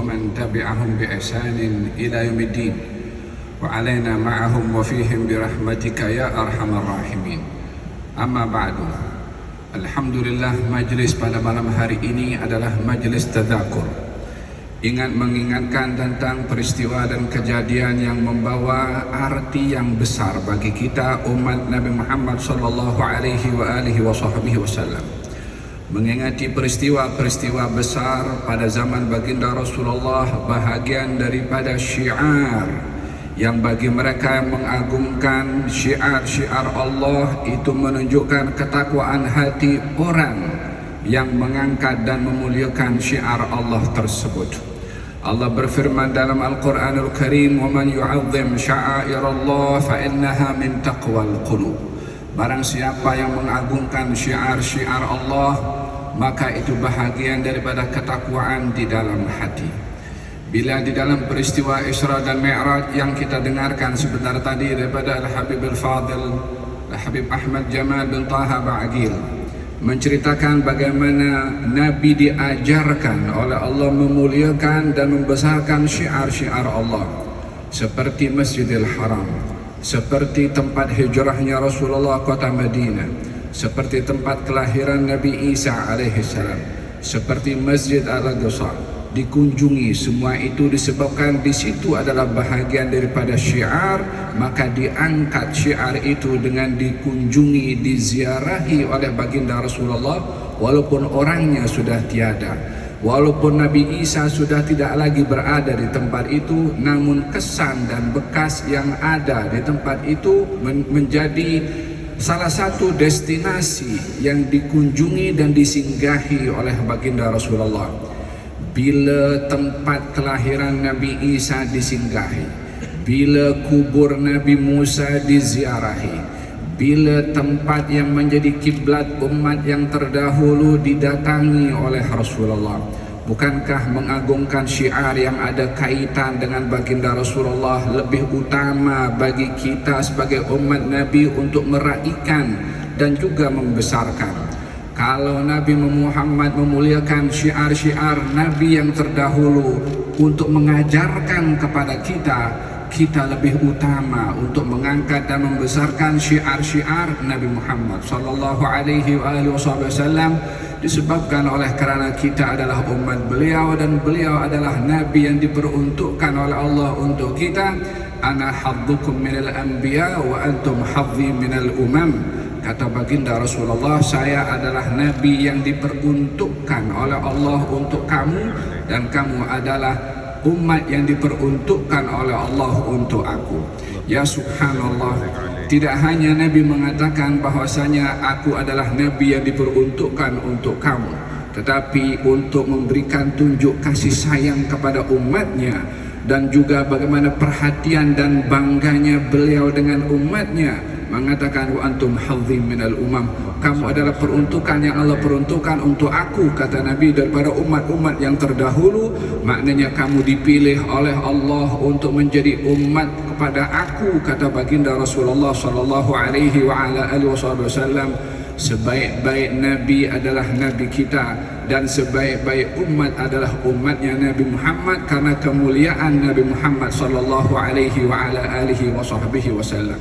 ومن تبعهم بإحسان إلى يوم الدين وعلينا معهم وفيهم برحمتك يا أرحم الراحمين. Amma ba'du. Alhamdulillah, majlis pada malam hari ini adalah majlis tadzakur, mengingatkan tentang peristiwa dan kejadian yang membawa arti yang besar bagi kita umat Nabi Muhammad sallallahu alaihi wasallam. Mengingati peristiwa-peristiwa besar pada zaman baginda Rasulullah, bahagian daripada syiar yang bagi mereka yang mengagungkan syiar-syiar Allah itu menunjukkan ketakwaan hati orang yang mengangkat dan memuliakan syiar Allah tersebut. Allah berfirman dalam Al-Quranul Karim, وَمَنْ يُعَظِّمْ شَعَائِرَ اللَّهِ فَإِنَّهَا مِنْ تَقْوَى الْقُلُوبِ. Barang siapa yang mengagungkan syiar-syiar Allah, maka itu bahagian daripada ketakwaan di dalam hati. Bila di dalam peristiwa Isra dan Mi'raj yang kita dengarkan sebentar tadi daripada Al-Habib Al-Fadil Al-Habib Ahmad Jamal bin Taha Ba'agil menceritakan bagaimana Nabi diajarkan oleh Allah memuliakan dan membesarkan syiar-syiar Allah, seperti Masjidil Haram, seperti tempat hijrahnya Rasulullah kota Madinah, seperti tempat kelahiran Nabi Isa alaihissalam, seperti Masjid Al-Aqsa dikunjungi. Semua itu disebabkan di situ adalah bahagian daripada syiar, maka diangkat syiar itu dengan dikunjungi, diziarahi oleh baginda Rasulullah walaupun orangnya sudah tiada, walaupun Nabi Isa sudah tidak lagi berada di tempat itu, namun kesan dan bekas yang ada di tempat itu menjadi salah satu destinasi yang dikunjungi dan disinggahi oleh baginda Rasulullah. Bila tempat kelahiran Nabi Isa disinggahi, bila kubur Nabi Musa diziarahi, bila tempat yang menjadi kiblat umat yang terdahulu didatangi oleh Rasulullah, bukankah mengagungkan syiar yang ada kaitan dengan baginda Rasulullah lebih utama bagi kita sebagai umat Nabi untuk meraihkan dan juga membesarkan? Kalau Nabi Muhammad memuliakan syiar-syiar Nabi yang terdahulu untuk mengajarkan kepada kita, kita lebih utama untuk mengangkat dan membesarkan syiar-syiar Nabi Muhammad sallallahu alaihi wasallam, disebabkan oleh kerana kita adalah umat beliau dan beliau adalah Nabi yang diperuntukkan oleh Allah untuk kita. Ana haddukum minal anbiya wa antum hadzi minal umam. Kata baginda Rasulullah, saya adalah Nabi yang diperuntukkan oleh Allah untuk kamu, dan kamu adalah umat yang diperuntukkan oleh Allah untuk aku. Ya subhanallah, tidak hanya Nabi mengatakan bahwasanya aku adalah Nabi yang diperuntukkan untuk kamu, tetapi untuk memberikan tunjuk kasih sayang kepada umatnya, dan juga bagaimana perhatian dan bangganya beliau dengan umatnya, mengatakan wa antum hadzim minal umam, kamu adalah peruntukan yang Allah peruntukkan untuk aku, kata Nabi, daripada umat-umat yang terdahulu. Maknanya kamu dipilih oleh Allah untuk menjadi umat kepada aku, kata baginda Rasulullah sallallahu alaihi wasallam. Sebaik-baik Nabi adalah Nabi kita, dan sebaik-baik umat adalah umatnya Nabi Muhammad, karena kemuliaan Nabi Muhammad sallallahu alaihi wasallam.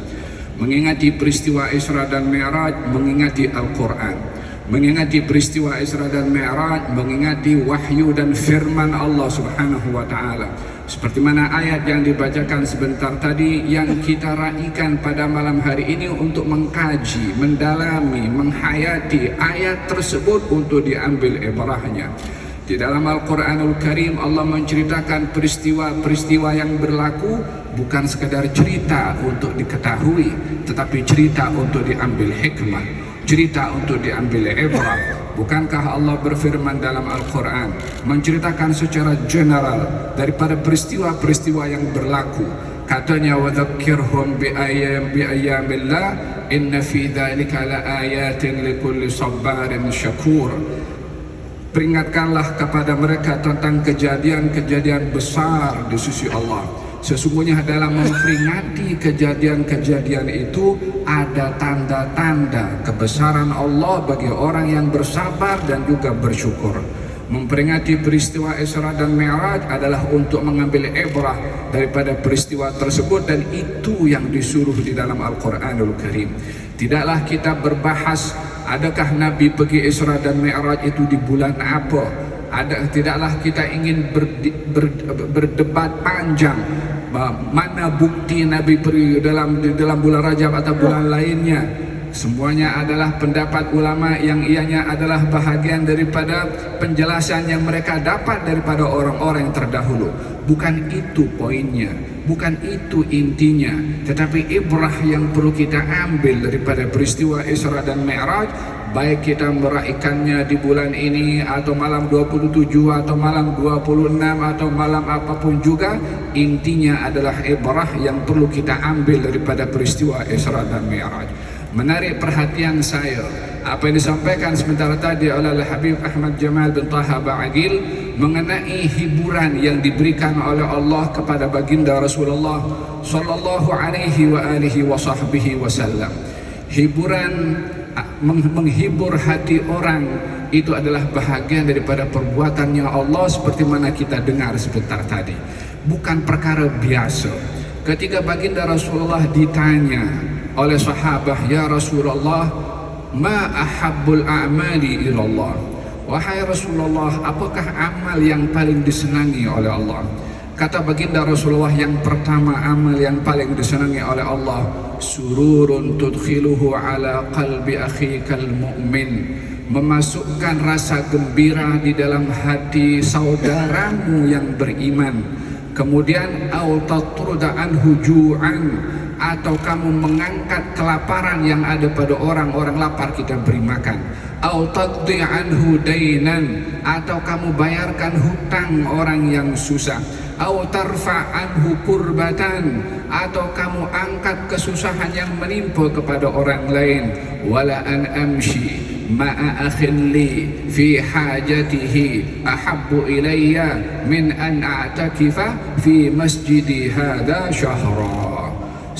Mengingati peristiwa Isra dan Mi'raj, mengingati Al-Quran. Mengingati peristiwa Isra dan Mi'raj, mengingati wahyu dan firman Allah subhanahu wa ta'ala. Seperti mana ayat yang dibacakan sebentar tadi, yang kita raikan pada malam hari ini untuk mengkaji, mendalami, menghayati ayat tersebut untuk diambil ibrahnya. Di dalam Al-Quranul Karim, Allah menceritakan peristiwa-peristiwa yang berlaku bukan sekadar cerita untuk diketahui, tetapi cerita untuk diambil hikmah, cerita untuk diambil ibrah. Bukankah Allah berfirman dalam Al-Quran menceritakan secara general daripada peristiwa-peristiwa yang berlaku? Katanya, وَذَكِّرْهُمْ بِأَيَّامِلَّهِ إِنَّ فِي ذَلِكَ لَآيَاتٍ لِكُلِّ صَبَّارٍ شَكُورٍ. Peringatkanlah kepada mereka tentang kejadian-kejadian besar di sisi Allah. Sesungguhnya dalam memperingati kejadian-kejadian itu ada tanda-tanda kebesaran Allah bagi orang yang bersabar dan juga bersyukur. Memperingati peristiwa Isra dan Mi'raj adalah untuk mengambil ibrah daripada peristiwa tersebut, dan itu yang disuruh di dalam Al-Quranul Karim. Tidaklah kita berbahas adakah Nabi pergi Isra dan Mi'raj itu di bulan apa. Tidaklah kita ingin berdebat panjang mana bukti Nabi pergi dalam bulan Rajab atau bulan lainnya. Semuanya adalah pendapat ulama yang ianya adalah bahagian daripada penjelasan yang mereka dapat daripada orang-orang yang terdahulu. Bukan itu poinnya, bukan itu intinya, tetapi ibrah yang perlu kita ambil daripada peristiwa Isra dan Mi'raj, baik kita meraihkannya di bulan ini atau malam 27 atau malam 26 atau malam apapun juga, intinya adalah ibrah yang perlu kita ambil daripada peristiwa Isra dan Mi'raj. Menarik perhatian saya apa yang disampaikan sementara tadi oleh Habib Ahmad Jamal bin Taha Ba'agil mengenai hiburan yang diberikan oleh Allah kepada baginda Rasulullah sallallahu alaihi wa alihi wa sahbihi wasallam. Hiburan menghibur hati orang itu adalah bahagian daripada perbuatannya Allah, seperti mana kita dengar sebentar tadi. Bukan perkara biasa. Ketika baginda Rasulullah ditanya oleh sahabat, "Ya Rasulullah, ma ahabbul a'mali ilallah?" Wahai Rasulullah, apakah amal yang paling disenangi oleh Allah? Kata baginda Rasulullah, yang pertama amal yang paling disenangi oleh Allah, sururun tudkhiluhu ala qalbi akhikal mu'min, memasukkan rasa gembira di dalam hati saudaramu yang beriman. Kemudian au tatruda anhu ju'an, atau kamu mengangkat kelaparan yang ada pada orang-orang lapar, kita beri makan. Au taqdi anhu dainan, atau kamu bayarkan hutang orang yang susah. Au tarfa anhu kurbatan, atau kamu angkat kesusahan yang menimpa kepada orang lain. Wala an amshi ma'a akhin li fi hajatihi ahabbu ilayya min an a'takifa fi masjidi hadha syahra.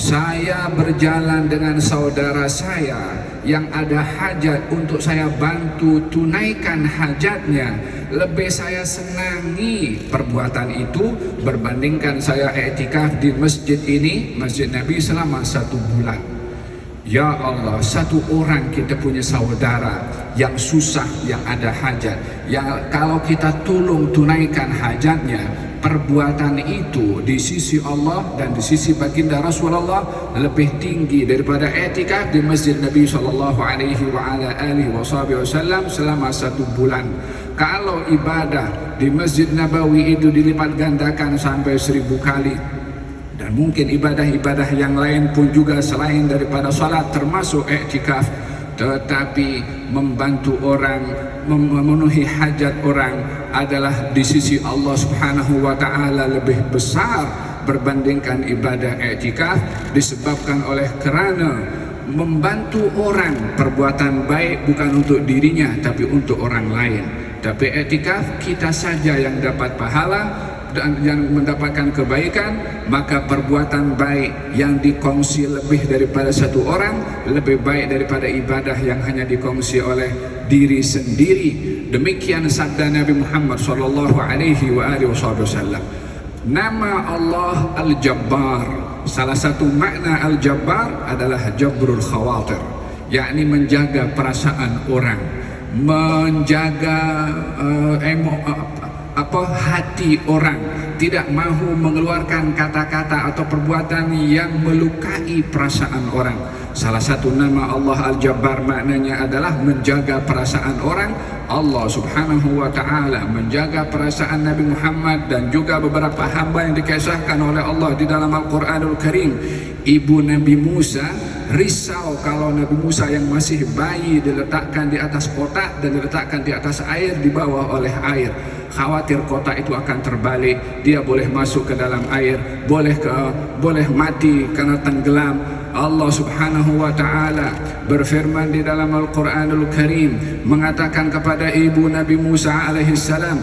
Saya berjalan dengan saudara saya yang ada hajat untuk saya bantu tunaikan hajatnya, lebih saya senangi perbuatan itu berbandingkan saya iktikaf di masjid ini, masjid Nabi, selama 1 bulan. Ya Allah, satu orang kita punya saudara yang susah, yang ada hajat, yang kalau kita tolong tunaikan hajatnya, perbuatan itu di sisi Allah dan di sisi baginda Rasulullah lebih tinggi daripada i'tikaf di masjid Nabi sallallahu alaihi wa ala alihi wasallam selama 1 bulan. Kalau ibadah di Masjid Nabawi itu dilipat gandakan sampai 1000 kali, dan mungkin ibadah-ibadah yang lain pun juga selain daripada salat termasuk i'tikaf, tetapi membantu orang, memenuhi hajat orang adalah di sisi Allah Subhanahu wa taala lebih besar berbandingkan ibadah i'tikaf, disebabkan oleh kerana membantu orang perbuatan baik bukan untuk dirinya tapi untuk orang lain. Tapi i'tikaf kita saja yang dapat pahala dan yang mendapatkan kebaikan, maka perbuatan baik yang dikongsi lebih daripada 1 orang lebih baik daripada ibadah yang hanya dikongsi oleh diri sendiri. Demikian sabda Nabi Muhammad sallallahu alaihi wa alihi wasallam. Nama Allah Al-Jabbar, salah satu makna Al-Jabbar adalah jabrul khawatir, yakni menjaga perasaan orang, menjaga hati orang, tidak mahu mengeluarkan kata-kata atau perbuatan yang melukai perasaan orang. Salah satu nama Allah Al-Jabbar maknanya adalah menjaga perasaan orang. Allah Subhanahu wa ta'ala menjaga perasaan Nabi Muhammad dan juga beberapa hamba yang dikisahkan oleh Allah di dalam Al-Quranul Karim. Ibu Nabi Musa risau kalau Nabi Musa yang masih bayi diletakkan di atas kotak dan diletakkan di atas air, di bawah oleh air. Khawatir kotak itu akan terbalik, dia boleh masuk ke dalam air, boleh mati karena tenggelam. Allah Subhanahu wa ta'ala berfirman di dalam Al-Quranul Karim, mengatakan kepada ibu Nabi Musa alaihi salam,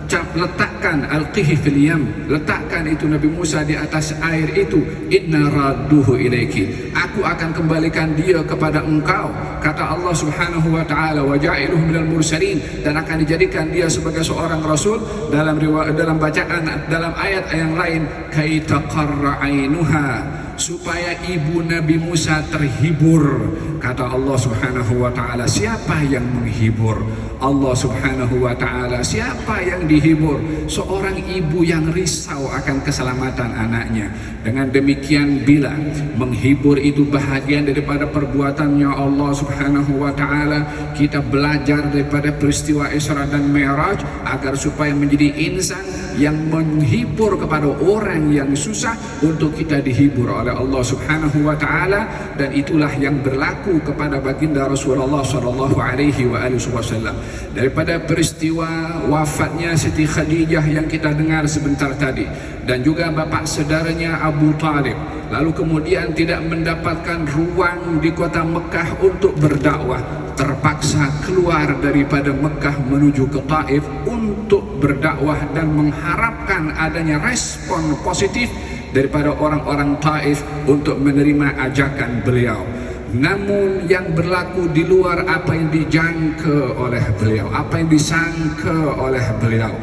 letakkan alqihi fil yam, letakkan itu Nabi Musa di atas air itu, inna radduhu ilaiki, aku akan kembalikan dia kepada engkau, kata Allah Subhanahu wa taala, wa ja'iluhu minal mursalin, dan akan dijadikan dia sebagai seorang rasul. Dalam bacaan dalam ayat yang lain, kai taqarra ainuha, supaya ibu Nabi Musa terhibur, kata Allah Subhanahu wa taala. Siapa yang menghibur? Allah Subhanahu wa taala. Siapa yang dihibur? Seorang ibu yang risau akan keselamatan anaknya. Dengan demikian, bila menghibur itu bahagian daripada perbuatannya Allah Subhanahu wa taala, kita belajar daripada peristiwa Isra dan Mi'raj agar supaya menjadi insan yang menghibur kepada orang yang susah, untuk kita dihibur oleh Allah Subhanahu wa taala. Dan itulah yang berlaku kepada baginda Rasulullah sallallahu alaihi wasallam. Daripada peristiwa wafatnya Siti Khadijah yang kita dengar sebentar tadi, dan juga bapa saudaranya Abu Talib, lalu kemudian tidak mendapatkan ruang di kota Mekah untuk berdakwah, terpaksa keluar daripada Mekah menuju ke Taif untuk berdakwah dan mengharapkan adanya respon positif daripada orang-orang Taif untuk menerima ajakan beliau. Namun yang berlaku di luar apa yang dijangka oleh beliau, apa yang disangka oleh beliau.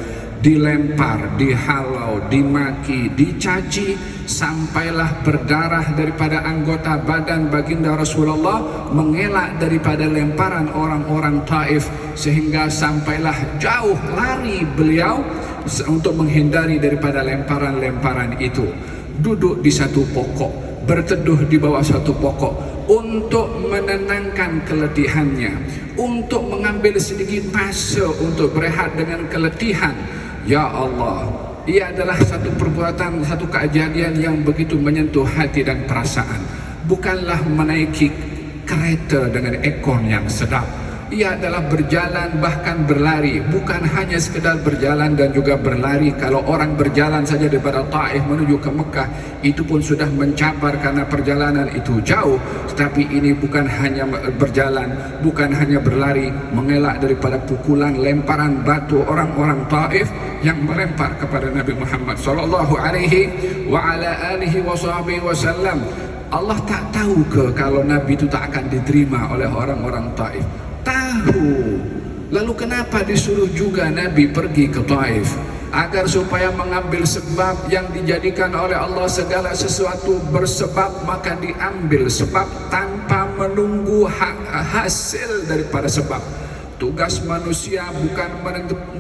Dilempar, dihalau, dimaki, dicaci, sampailah berdarah daripada anggota badan baginda Rasulullah, mengelak daripada lemparan orang-orang Taif, sehingga sampailah jauh lari beliau untuk menghindari daripada lemparan-lemparan itu. Duduk di satu pokok, berteduh di bawah satu pokok untuk menenangkan keletihannya, untuk mengambil sedikit masa untuk berehat dengan keletihan. Ya Allah, ia adalah satu perbuatan, satu kejadian yang begitu menyentuh hati dan perasaan. Bukanlah menaiki kereta dengan ekor yang sedap, ia adalah berjalan, bahkan berlari. Bukan hanya sekedar berjalan dan juga berlari. Kalau orang berjalan saja daripada Taif menuju ke Mekah, itu pun sudah mencabar karena perjalanan itu jauh. Tetapi ini bukan hanya berjalan, bukan hanya berlari, mengelak daripada pukulan, lemparan batu orang-orang Taif yang melempar kepada Nabi Muhammad sallallahu alaihi wa ala alihi wasallam. Allah tak tahu ke kalau Nabi itu tak akan diterima oleh orang-orang Taif? Tahu. Lalu kenapa disuruh juga Nabi pergi ke Taif? Agar supaya mengambil sebab yang dijadikan oleh Allah. Segala sesuatu bersebab, maka diambil sebab tanpa menunggu hasil daripada sebab. Tugas manusia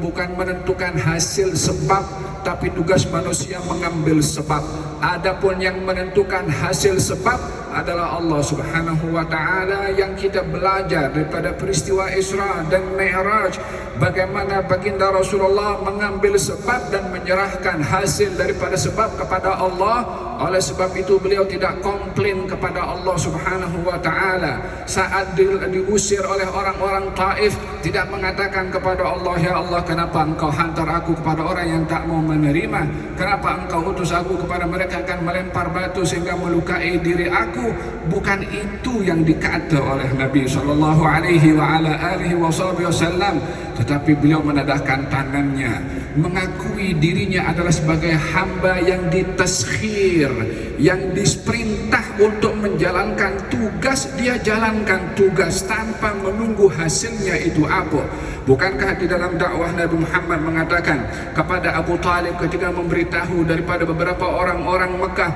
bukan menentukan hasil sebab, tapi tugas manusia mengambil sebab. Adapun yang menentukan hasil sebab adalah Allah Subhanahu wa taala. Yang kita belajar daripada peristiwa Isra dan Mi'raj, bagaimana baginda Rasulullah mengambil sebab dan menyerahkan hasil daripada sebab kepada Allah. Oleh sebab itu beliau tidak komplain kepada Allah Subhanahu wa taala saat diusir oleh orang-orang Taif. Tidak mengatakan kepada Allah, ya Allah, kenapa engkau hantar aku kepada orang yang tak mau menerima? Kenapa engkau utus aku kepada mereka akan melempar batu sehingga melukai diri aku? Bukan itu yang dikata oleh Nabi sallallahu alaihi wa ala alihi wasallam. Tetapi beliau menadahkan tangannya, mengakui dirinya adalah sebagai hamba yang ditaskhir, yang diperintah untuk menjalankan tugas. Dia jalankan tugas tanpa menunggu hasilnya itu apa. Bukankah di dalam dakwah Nabi Muhammad mengatakan kepada Abu Talib ketika memberitahu daripada beberapa orang-orang Mekah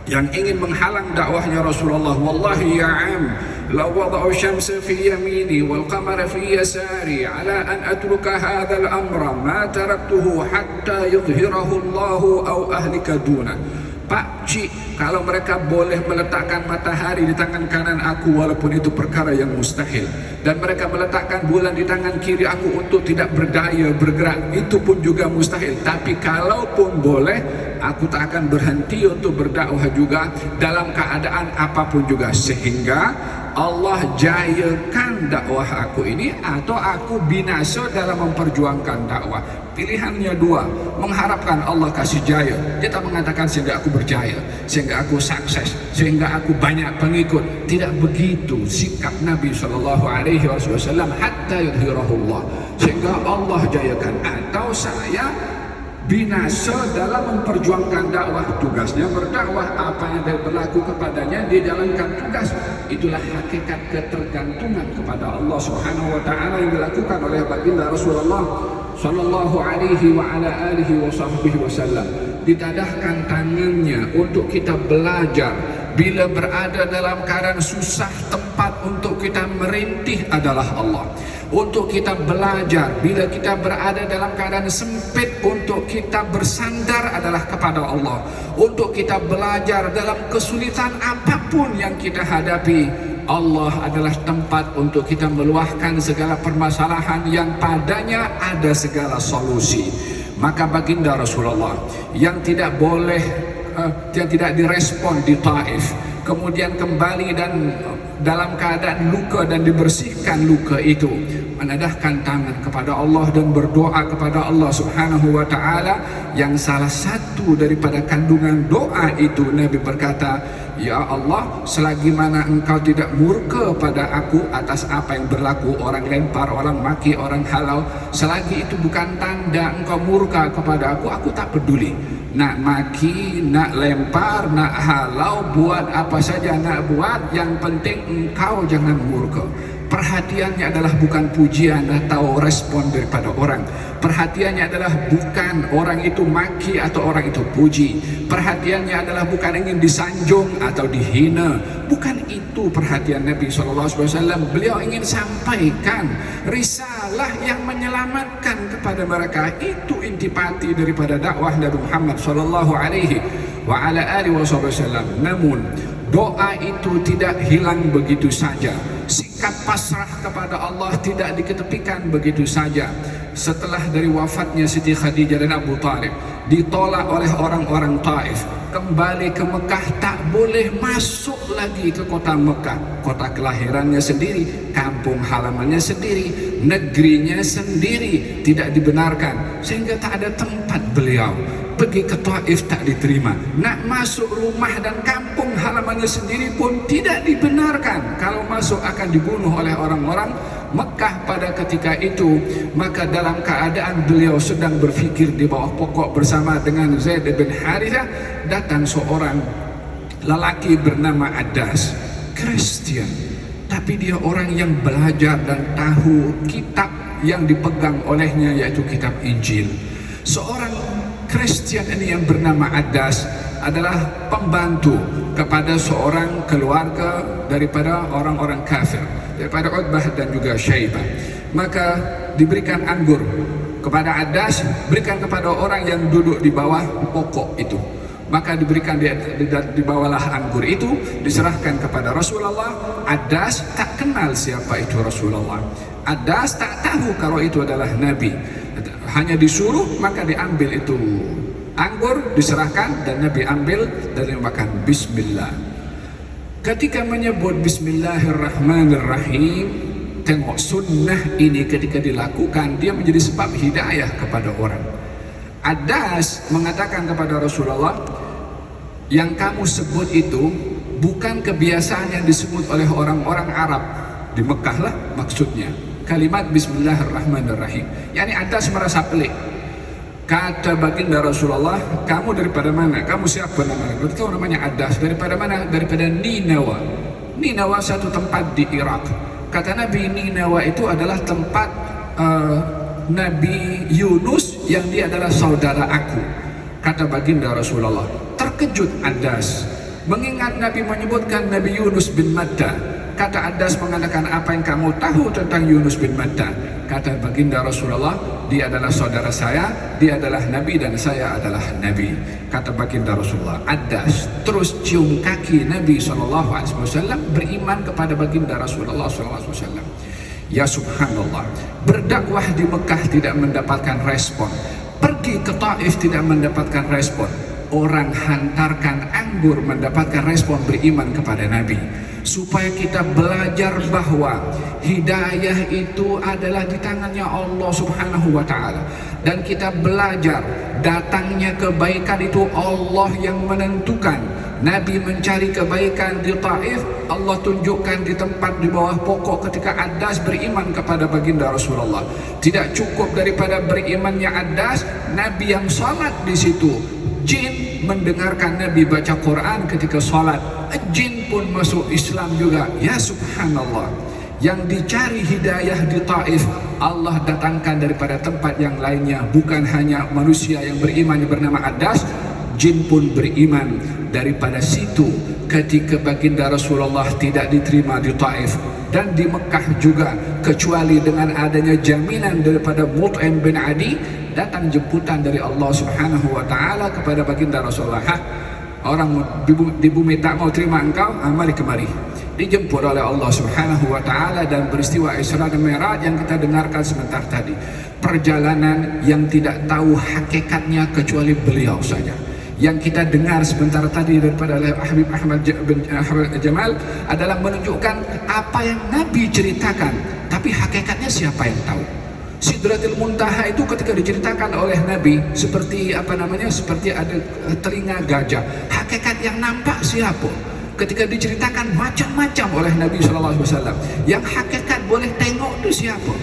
yang ingin menghalang dakwahnya Rasulullah, wallahi ya am, law wada'u syamsa fi yamini wal qamara fi yasari ala an atruka hadzal amra ma taraktuhu hatta yudhhirahu Allah aw ahlika duna. Pak Cik, kalau mereka boleh meletakkan matahari di tangan kanan aku, walaupun itu perkara yang mustahil, dan mereka meletakkan bulan di tangan kiri aku untuk tidak berdaya bergerak, itu pun juga mustahil. Tapi kalaupun boleh, aku tak akan berhenti untuk berdakwah juga dalam keadaan apapun juga. Sehingga Allah jayakan dakwah aku ini atau aku binasa dalam memperjuangkan dakwah. Pilihannya dua, mengharapkan Allah kasih jaya. Dia tak mengatakan sehingga aku berjaya, sehingga aku sukses, sehingga aku banyak pengikut. Tidak begitu sikap Nabi SAW, hatta yudhirahullah, sehingga Allah jayakan. Atau saya binasa dalam memperjuangkan dakwah. Tugasnya berdakwah, apa yang berlaku kepadanya dia jalankan tugas. Itulah hakikat ketergantungan kepada Allah Subhanahu wa taala yang dilakukan oleh baginda Rasulullah sallallahu alaihi wa ala alihi wa sahbihi wasallam. Ditadahkan tangannya untuk kita belajar. Bila berada dalam keadaan susah, tempat untuk kita merintih adalah Allah. Untuk kita belajar, bila kita berada dalam keadaan sempit, untuk kita bersandar adalah kepada Allah. Untuk kita belajar dalam kesulitan apapun yang kita hadapi, Allah adalah tempat untuk kita meluahkan segala permasalahan yang padanya ada segala solusi. Maka baginda Rasulullah yang tidak boleh yang tidak direspon di Taif, kemudian kembali dan dalam keadaan luka dan dibersihkan luka itu, menadahkan tangan kepada Allah dan berdoa kepada Allah Subhanahu wa taala. Yang salah satu daripada kandungan doa itu Nabi berkata, ya Allah, selagi mana engkau tidak murka pada aku atas apa yang berlaku, orang lempar, orang maki, orang halau, selagi itu bukan tanda engkau murka kepada aku tak peduli. Nak maki, nak lempar, nak halau, buat apa saja nak buat, yang penting engkau jangan murka. Perhatiannya adalah bukan pujian atau respon daripada orang. Perhatiannya adalah bukan orang itu maki atau orang itu puji. Perhatiannya adalah bukan ingin disanjung atau dihina. Bukan itu perhatian Nabi SAW. Beliau ingin sampaikan risalah yang menyelamatkan kepada mereka. Itu intipati daripada dakwah Nabi Muhammad SAW. Namun doa itu tidak hilang begitu saja. Sikap pasrah kepada Allah tidak diketepikan begitu saja. Setelah dari wafatnya Siti Khadijah dan Abu Talib, ditolak oleh orang-orang Taif, kembali ke Mekah, tak boleh masuk lagi ke kota Mekah. Kota kelahirannya sendiri, kampung halamannya sendiri, negerinya sendiri, tidak dibenarkan. Sehingga tak ada tempat beliau. Pergi ke Taif tak diterima. Nak masuk rumah dan kampung halamannya sendiri pun tidak dibenarkan. Kalau masuk akan dibunuh oleh orang-orang Mekah pada ketika itu. Maka dalam keadaan beliau sedang berfikir di bawah pokok bersama dengan Zaid bin Harithah, datang seorang lelaki bernama Adas, Kristen, tapi dia orang yang belajar dan tahu kitab yang dipegang olehnya, yaitu kitab Injil. Seorang Kristen ini yang bernama Adas adalah pembantu kepada seorang keluarga daripada orang-orang kafir, daripada Utbah dan juga Syaibah. Maka diberikan anggur kepada Adas, berikan kepada orang yang duduk di bawah pokok itu. Maka diberikan dibawalah anggur itu, diserahkan kepada Rasulullah. Adas tak kenal siapa itu Rasulullah. Adas tak tahu kalau itu adalah Nabi. Hanya disuruh, maka diambil itu anggur, diserahkan, dan Nabi ambil dan dimakan. Bismillah. Ketika menyebut Bismillahirrahmanirrahim, tengok sunnah ini ketika dilakukan, dia menjadi sebab hidayah kepada orang. Adas mengatakan kepada Rasulullah, yang kamu sebut itu bukan kebiasaan yang disebut oleh orang-orang Arab di Mekah lah maksudnya. Kalimat Bismillahirrahmanirrahim. Yani Adas merasa pelik. Kata baginda Rasulullah, kamu daripada mana? Kamu siapa namanya? Kau namanya Adas. Daripada mana? Daripada Ninawa. Ninawa satu tempat di Irak. Kata Nabi, Ninawa itu adalah tempat Nabi Yunus yang dia adalah saudara aku. Kata baginda Rasulullah. Terkejut Adas, mengingat Nabi menyebutkan Nabi Yunus bin Matta. Kata Adas mengatakan, apa yang kamu tahu tentang Yunus bin Matta? Kata baginda Rasulullah, dia adalah saudara saya, dia adalah Nabi dan saya adalah Nabi. Kata baginda Rasulullah, Adas terus cium kaki Nabi SAW, beriman kepada baginda Rasulullah SAW. Ya subhanallah, berdakwah di Mekah tidak mendapatkan respon, pergi ke Taif tidak mendapatkan respon. Orang hantarkan anggur mendapatkan respon, beriman kepada Nabi. supaya kita belajar bahwa hidayah itu adalah di tangannya Allah Subhanahu wa taala, dan kita belajar datangnya kebaikan itu Allah yang menentukan. Nabi mencari kebaikan di Taif, Allah tunjukkan di tempat di bawah pokok ketika Addas beriman kepada baginda Rasulullah. Tidak cukup daripada berimannya Addas, Nabi yang salat di situ, jin mendengarkan Nabi baca Quran ketika salat, jin pun masuk Islam juga. Ya subhanallah, yang dicari hidayah di Taif Allah datangkan daripada tempat yang lainnya. Bukan hanya manusia yang beriman yang bernama Addas, jin pun beriman daripada situ ketika baginda Rasulullah tidak diterima di Taif dan di Mekah juga, kecuali dengan adanya jaminan daripada Mut'im bin Adi, datang jemputan dari Allah Subhanahu wa taala kepada baginda Rasulullah. Orang di bumi tak mau terima engkau, mari kemari. Dijemput oleh Allah Subhanahu wa taala dan peristiwa Isra dan Mi'raj yang kita dengarkan sebentar tadi. Perjalanan yang tidak tahu hakikatnya kecuali beliau saja. Yang kita dengar sebentar tadi daripada Habib Ahmad bin Jamal adalah menunjukkan apa yang Nabi ceritakan, tapi hakikatnya siapa yang tahu? Sidratul Muntaha itu ketika diceritakan oleh Nabi seperti seperti ada telinga gajah. Hakikat yang nampak siapa? Ketika diceritakan macam-macam oleh Nabi SAW, yang hakikat boleh tengok itu siapa?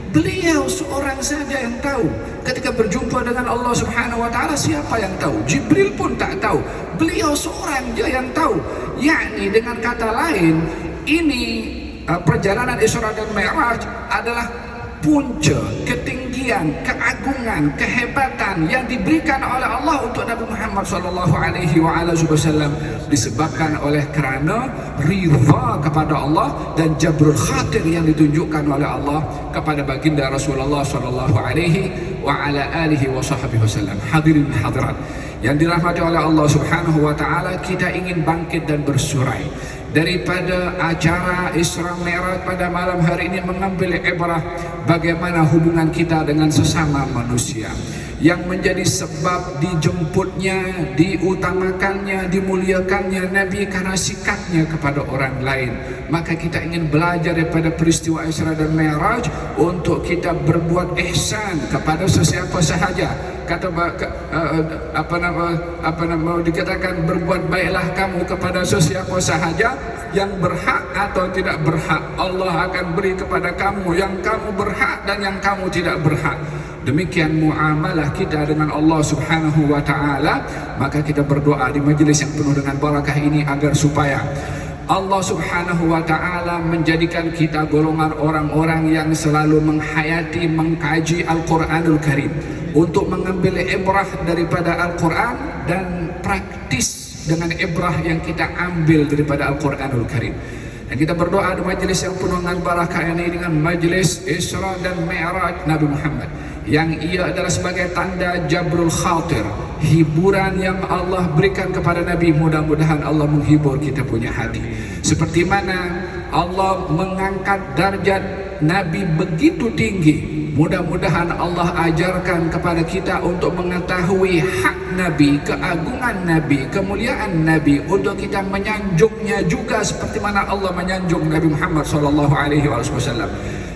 Beliau seorang saja yang tahu. Ketika berjumpa dengan Allah Subhanahu wa taala, siapa yang tahu? Jibril pun tak tahu. Beliau seorang saja yang tahu. Yakni dengan kata lain, ini perjalanan Isra dan Mi'raj adalah punca, ketinggian, keagungan, kehebatan yang diberikan oleh Allah untuk Nabi Muhammad SAW, disebabkan oleh kerana ridha kepada Allah dan jabrul khatir yang ditunjukkan oleh Allah kepada baginda Rasulullah SAW. Hadirin hadirat yang dirahmati oleh Allah Subhanahu wa taala, kita ingin bangkit dan bersurai daripada acara Isra Mi'raj pada malam hari ini, mengambil ibrah bagaimana hubungan kita dengan sesama manusia. Yang menjadi sebab dijemputnya, diutamakannya, dimuliakannya Nabi karena sikapnya kepada orang lain. Maka kita ingin belajar daripada peristiwa Isra dan Mi'raj untuk kita berbuat ihsan kepada sesiapa sahaja. Dikatakan berbuat baiklah kamu kepada sesiapa sahaja, yang berhak atau tidak berhak Allah akan beri kepada kamu yang kamu berhak dan yang kamu tidak berhak. Demikian muamalah kita dengan Allah Subhanahu wa taala. Maka kita berdoa di majlis yang penuh dengan barakah ini agar supaya Allah Subhanahu wa taala menjadikan kita golongan orang-orang yang selalu menghayati, mengkaji Al-Qur'anul Karim, untuk mengambil ibrah daripada Al-Quran dan praktis dengan ibrah yang kita ambil daripada Al-Quranul Karim. Dan kita berdoa di majlis yang penuh dengan barakah ini dengan majlis Isra dan Mi'raj Nabi Muhammad, yang ia adalah sebagai tanda jabrul khatir, hiburan yang Allah berikan kepada Nabi. Mudah-mudahan Allah menghibur kita punya hati, seperti mana Allah mengangkat darjat Nabi begitu tinggi. Mudah-mudahan Allah ajarkan kepada kita untuk mengetahui hak Nabi, keagungan Nabi, kemuliaan Nabi, untuk kita menyanjungnya juga seperti mana Allah menyanjung Nabi Muhammad SAW.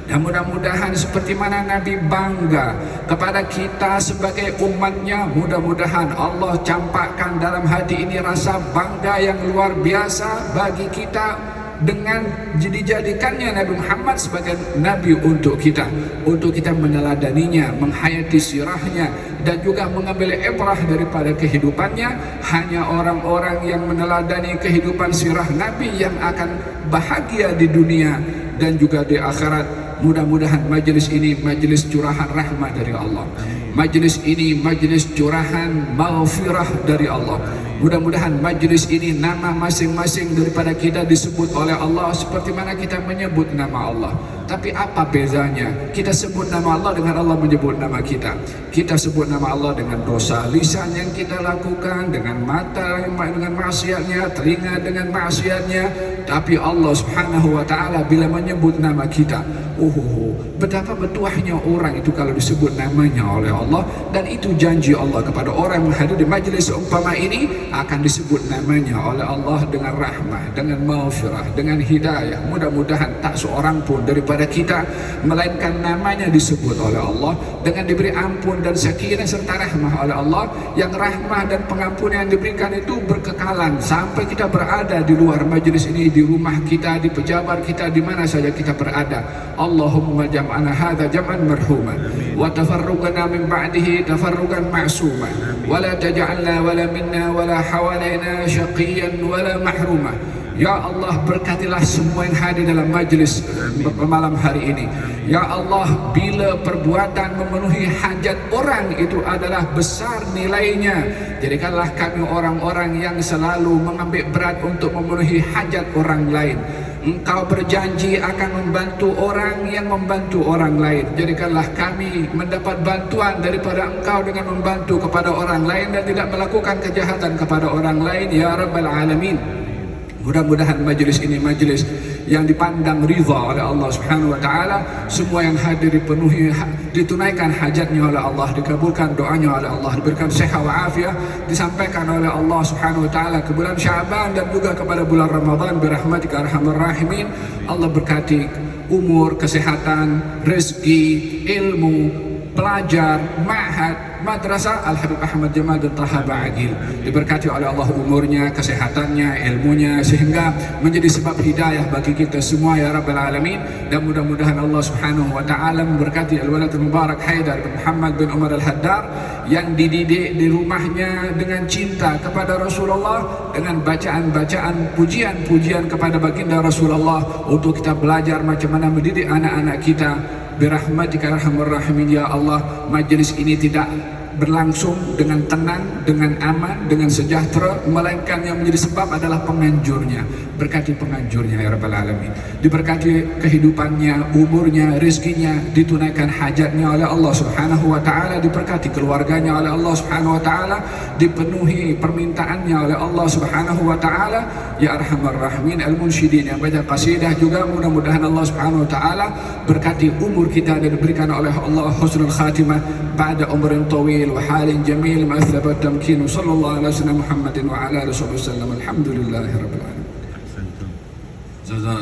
Dan mudah-mudahan seperti mana Nabi bangga kepada kita sebagai umatnya, mudah-mudahan Allah campakkan dalam hati ini rasa bangga yang luar biasa bagi kita dengan dijadikannya Nabi Muhammad sebagai Nabi untuk kita meneladaninya, menghayati sirahnya, dan juga mengambil ibrah daripada kehidupannya. Hanya orang-orang yang meneladani kehidupan sirah Nabi yang akan bahagia di dunia dan juga di akhirat. Mudah-mudahan majlis ini majlis curahan rahmat dari Allah, majlis ini majlis curahan maghfirah dari Allah. Mudah-mudahan majlis ini nama masing-masing daripada kita disebut oleh Allah seperti mana kita menyebut nama Allah. Tapi apa bezanya kita sebut nama Allah dengan Allah menyebut nama kita? Kita sebut nama Allah dengan dosa lisan yang kita lakukan, dengan mata dengan maksiatnya, telinga dengan maksiatnya. Tapi Allah Subhanahu wa taala bila menyebut nama kita, Betapa bertuahnya orang itu kalau disebut namanya oleh Allah, dan itu janji Allah kepada orang yang menghadiri majlis umpama ini akan disebut namanya oleh Allah dengan rahmah, dengan maghfirah, dengan hidayah. Mudah-mudahan tak seorang pun daripada kita melainkan namanya disebut oleh Allah dengan diberi ampun dan sakinah serta rahmah oleh Allah, yang rahmah dan pengampunan yang diberikan itu berkekalan sampai kita berada di luar majlis ini, di rumah kita, di pejabat kita, di mana saja kita berada. Allahumma jam'ana hadha jam'an marhuma wa tafarruqana min ba'dihi tafarruqan ma'suma wa la taj'alna wala minna wala hawalaina syaqiyan wala mahruma. Ya Allah, berkatilah semua yang hadir dalam majlis malam hari ini. Ya Allah, bila perbuatan memenuhi hajat orang itu adalah besar nilainya, jadikanlah kami orang-orang yang selalu mengambil berat untuk memenuhi hajat orang lain. Engkau berjanji akan membantu orang yang membantu orang lain. Jadikanlah kami mendapat bantuan daripada Engkau dengan membantu kepada orang lain dan tidak melakukan kejahatan kepada orang lain, ya Rabbal Alamin. Mudah-mudahan majlis ini majlis yang dipandang ridha oleh Allah Subhanahu wa taala. Semua yang hadir dipenuhi, ditunaikan hajatnya oleh Allah, dikabulkan doanya oleh Allah, diberikan sehat wa afiah, disampaikan oleh Allah Subhanahu wa taala ke bulan Syaban dan juga kepada bulan Ramadan birahmatika arhamar rahimin. Allah berkati umur, kesehatan, rezeki, ilmu, pelajar, ma'had, madrasah Al-Habib Ahmad Jamal dan Taha Ba'agil, diberkati oleh Allah umurnya, kesehatannya, ilmunya, sehingga menjadi sebab hidayah bagi kita semua, ya Rabbal Alamin. Dan mudah-mudahan Allah Subhanahu wa ta'ala memberkati Al-Walad Mubarak Haidar bin Muhammad bin Umar Al-Haddar yang dididik di rumahnya dengan cinta kepada Rasulullah, dengan bacaan-bacaan pujian-pujian kepada baginda Rasulullah, untuk kita belajar macam mana mendidik anak-anak kita. Birahmatika arhamar rahimin, ya Allah. Majlis ini tidak berlangsung dengan tenang, dengan aman, dengan sejahtera, melainkan yang menjadi sebab adalah penganjurnya. Berkati penganjurnya, ya Rabbal Alamin. Diberkati kehidupannya, umurnya, rezekinya, ditunaikan hajatnya oleh Allah Subhanahu wa ta'ala, diberkati keluarganya oleh Allah Subhanahu wa ta'ala, dipenuhi permintaannya oleh Allah Subhanahu wa ta'ala, ya Arhamar Rahimin. Al-Munsyidin yang baca qasidah juga, mudah-mudahan Allah Subhanahu wa ta'ala berkati umur kita dan diberikan oleh Allah husnul khatimah ba'da umrin tawil wa halin jamil ma thabat tamkin. Sallallahu alaihi wasallam Muhammadin wa ala alihi wasallam. Alhamdulillahi rabbil alamin.